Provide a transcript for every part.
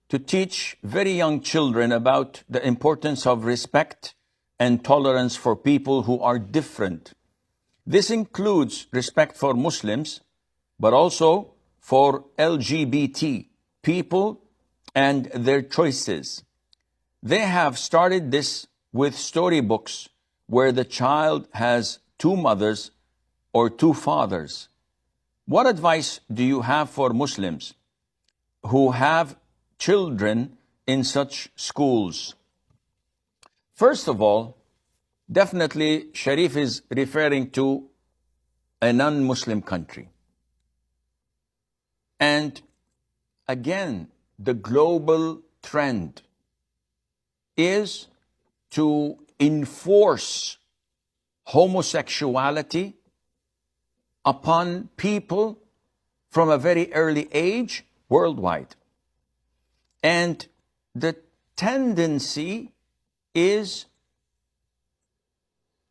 to teach very young children about the importance of respect and tolerance for people who are different. This includes respect for Muslims, but also for LGBT people and their choices. They have started this with storybooks where the child has two mothers or two fathers. What advice do you have for Muslims who have children in such schools? First of all, definitely Sharif is referring to a non-Muslim country. And again, the global trend is to enforce homosexuality upon people from a very early age worldwide. And the tendency is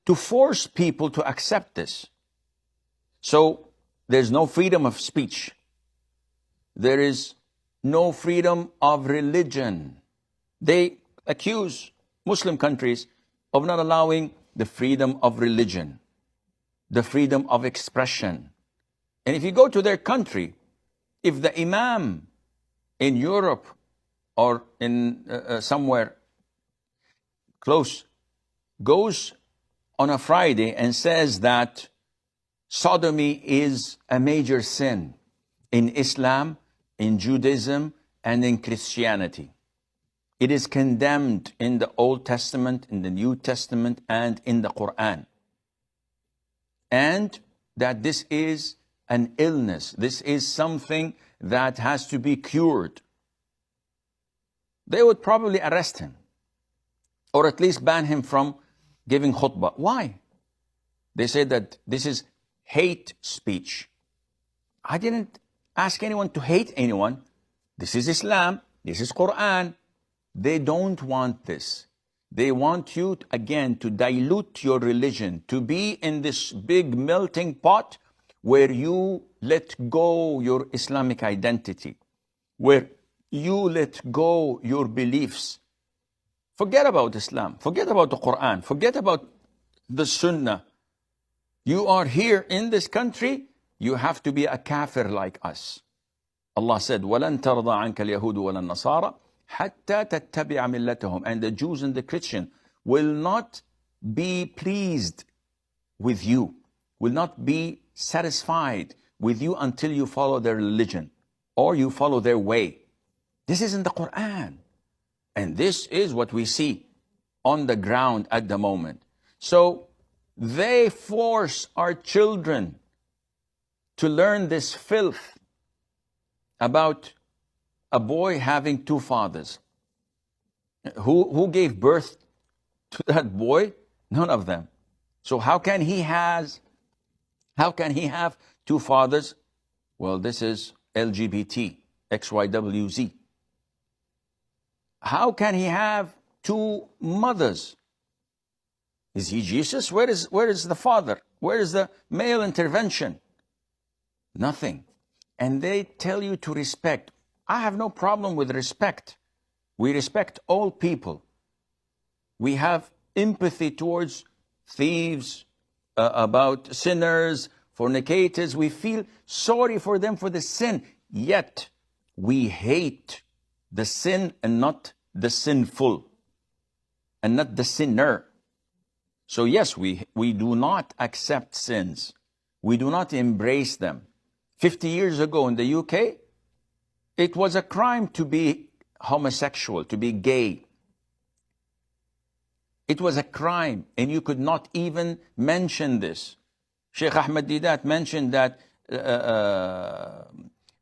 to force people to accept this. So there's no freedom of speech. There is no freedom of religion. They accuse Muslim countries of not allowing the freedom of religion, the freedom of expression. And if you go to their country, if the imam in Europe or in somewhere close goes on a Friday and says that sodomy is a major sin in Islam, in Judaism, and in Christianity. It is condemned in the Old Testament, in the New Testament, and in the Quran. And that this is an illness. This is something that has to be cured. They would probably arrest him, or at least ban him from giving khutbah. Why? They say that this is hate speech. I didn't ask anyone to hate anyone. This is Islam. This is Quran. They don't want this. They want you, again, to dilute your religion, to be in this big melting pot where you let go your Islamic identity, where you let go your beliefs. Forget about Islam. Forget about the Quran. Forget about the Sunnah. You are here in this country. You have to be a kafir like us. Allah said, وَلَن تَرْضَ عَنْكَ الْيَهُودُ وَلَا النَّصَارَى حَتَّى تَتَّبِعَ مِلَّتَهُم. And the Jews and the Christians will not be pleased with you, will not be satisfied with you until you follow their religion or you follow their way. This is in the Quran. And this is what we see on the ground at the moment. So they force our children to learn this filth about a boy having two fathers. Who gave birth to that boy? None of them. So how can he have two fathers? Well, this is LGBT, XYWZ. How can he have two mothers? Is he Jesus? Where is the father? Where is the male intervention? Nothing. And they tell you to respect. I have no problem with respect. We respect all people. We have empathy towards thieves, about sinners, fornicators. We feel sorry for them for the sin. Yet, we hate the sin and not the sinful, and not the sinner. So yes, we do not accept sins. We do not embrace them. 50 years ago in the UK, it was a crime to be homosexual, to be gay. It was a crime, and you could not even mention this. Sheikh Ahmed Didat mentioned that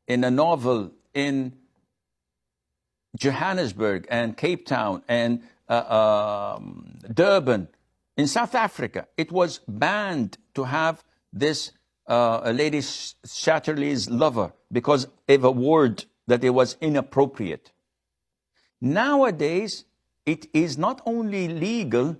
in a novel in Johannesburg and Cape Town and Durban, in South Africa, it was banned to have this Lady Chatterley's lover because of a word that it was inappropriate. Nowadays, it is not only legal,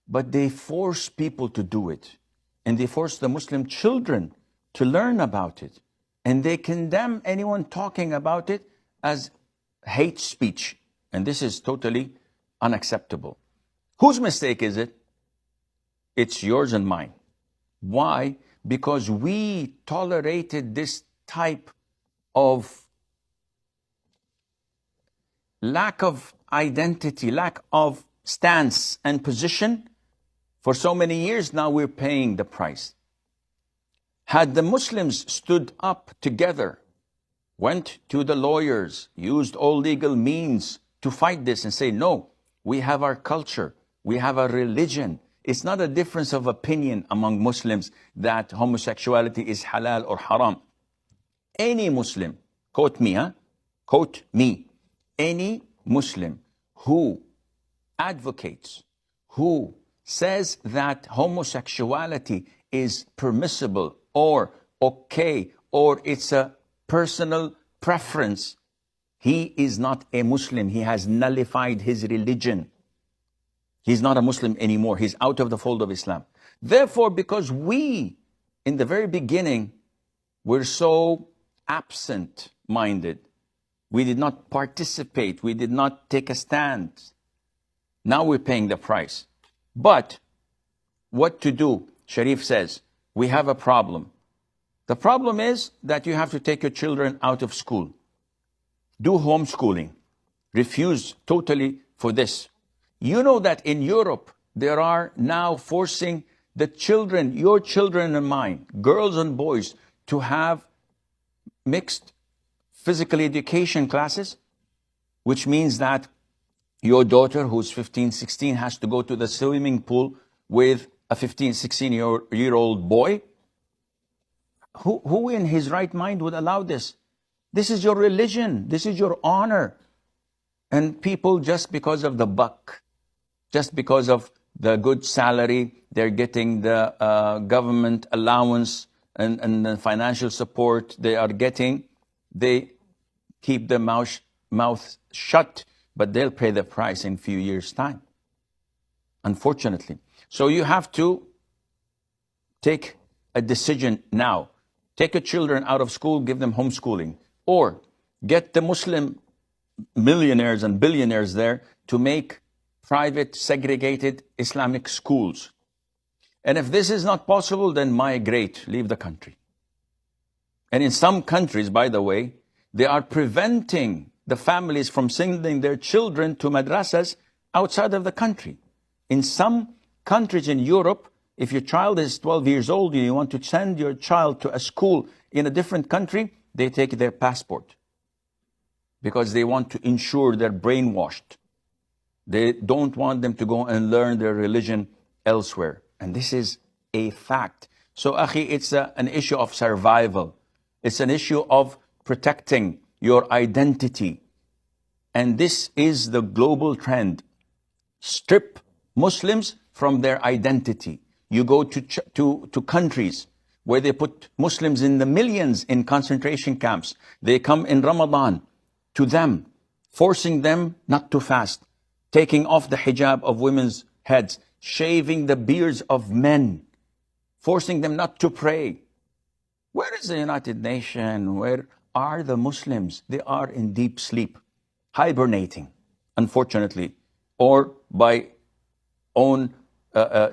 but they force people to do it. And they force the Muslim children to learn about it. And they condemn anyone talking about it as hate speech. And this is totally unacceptable. Whose mistake is it? It's yours and mine. Why? Because we tolerated this type of lack of identity, lack of stance and position for so many years. Now we're paying the price. Had the Muslims stood up together, went to the lawyers, used all legal means to fight this and say, no, we have our culture, we have our religion. It's not a difference of opinion among Muslims that homosexuality is halal or haram. Any Muslim, quote me, quote me, any Muslim who advocates, who says that homosexuality is permissible or okay, or it's a personal preference, he is not a Muslim. He has nullified his religion. He's not a Muslim anymore. He's out of the fold of Islam. Therefore, because we, in the very beginning, were so absent-minded, we did not participate, we did not take a stand. Now we're paying the price. But what to do? Sharif says, we have a problem. The problem is that you have to take your children out of school. Do homeschooling. Refuse totally for this. You know that in Europe, there are now forcing the children, your children and mine, girls and boys, to have mixed physical education classes, which means that your daughter, who's 15, 16, has to go to the swimming pool with a 15, 16-year-old boy. Who in his right mind would allow this? This is your religion. This is your honor. And people, just because of the buck, just because of the good salary, they're getting the government allowance and the financial support they are getting, they keep their mouth shut, but they'll pay the price in a few years' time, unfortunately. So you have to take a decision now. Take your children out of school, give them homeschooling, or get the Muslim millionaires and billionaires there to make private segregated Islamic schools. And if this is not possible, then migrate, leave the country. And in some countries, by the way, they are preventing the families from sending their children to madrasas outside of the country. In some countries in Europe, if your child is 12 years old and you want to send your child to a school in a different country, they take their passport because they want to ensure they're brainwashed. They don't want them to go and learn their religion elsewhere. And this is a fact. So, akhi, it's an issue of survival. It's an issue of protecting your identity. And this is the global trend. Strip Muslims from their identity. You go to countries where they put Muslims in the millions in concentration camps. They come in Ramadan to them, forcing them not to fast, taking off the hijab of women's heads, shaving the beards of men, forcing them not to pray. Where is the United Nations? Where are the Muslims? They are in deep sleep, hibernating, unfortunately, or by own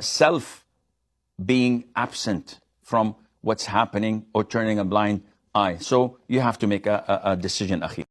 self being absent from what's happening or turning a blind eye. So you have to make a decision, akhi.